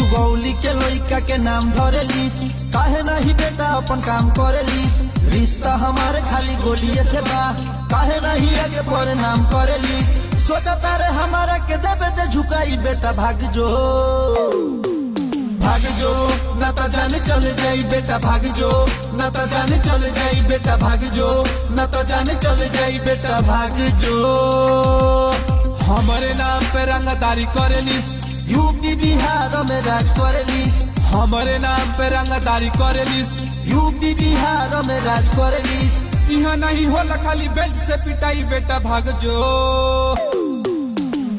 सुगौली के लइका के नाम धरेलिस, काहे नहीं बेटा अपन काम करेलिस। रिश्ता हमारे खाली गोलिये से बा, काहे नहीं आगे पर नाम करेलिस। सोचता रे हमारा के देवे दे झुकाई, बेटा भाग जो भाग जो, ना तो जाने चले जाई बेटा भाग जो, ना तो जाने चले जाई बेटा भाग जो, ना तो जाने चले जाई बेटा भाग जो। हमारे नाम पे रंगदारी करेलिस, यूपी बिहार में राज करेलिस, हमारे नाम पे रंगदारी करेलिस। यूपी बिहार में राज करेलिस। यहाँ नहीं होला खाली बेल्ट से पिटाई, बेटा भाग जो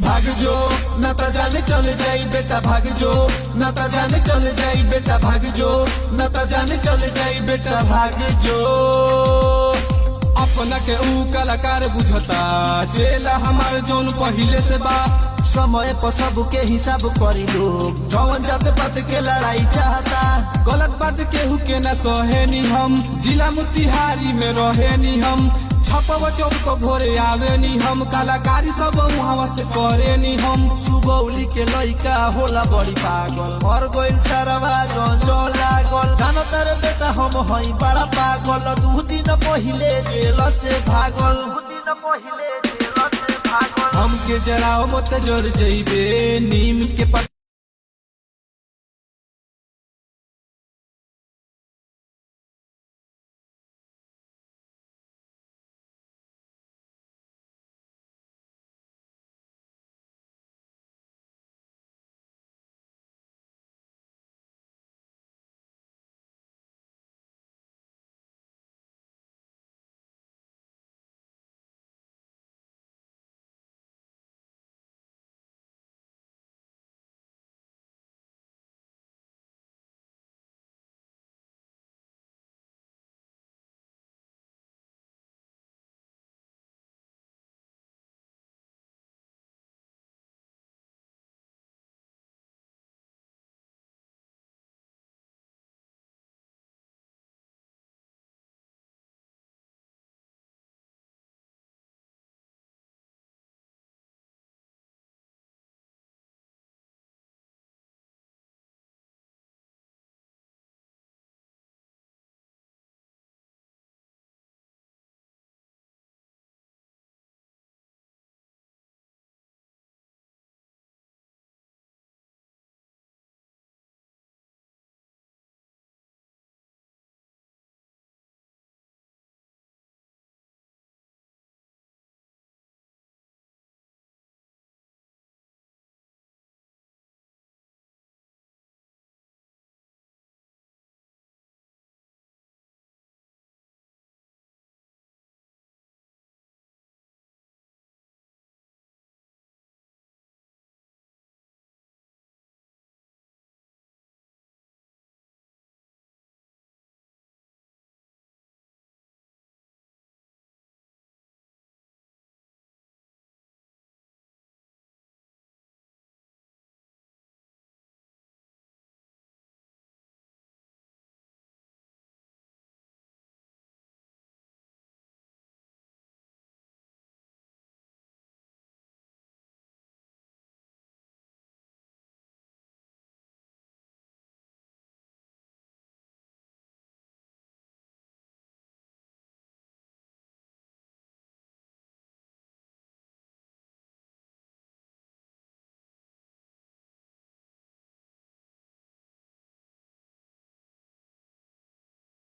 भाग जो, ना तो जाने चले जाई बेटा भाग जो, ना तो जाने चले जाई बेटा भाग जो, ना तो जाने चले जाई बेटा भाग जो। अपना के ऊ कलाकार बुझता, चेला हमारे जोन पहिले से बा। समय पर सबके हिसाब करी लोग, जौन जात पात के लड़ाई चाहता। गलत बात केहू के न सहे नी हम, जिला मोतिहारी में रहे नी हम। छपव चौक को भोरे आवे नी हम, कलाकारी सब वहाँ से करे नी हम। सुगौली के लइका होला बड़ी पागल, मर गइल सरवा जो लागल। जानो तारे बेटा हम हई बड़ा पागल, 2 दिन पहिले जेल से भागल, 2 दिन पहिले जेल से भागल। हमके जराओ मत जोर जइबे, नीम के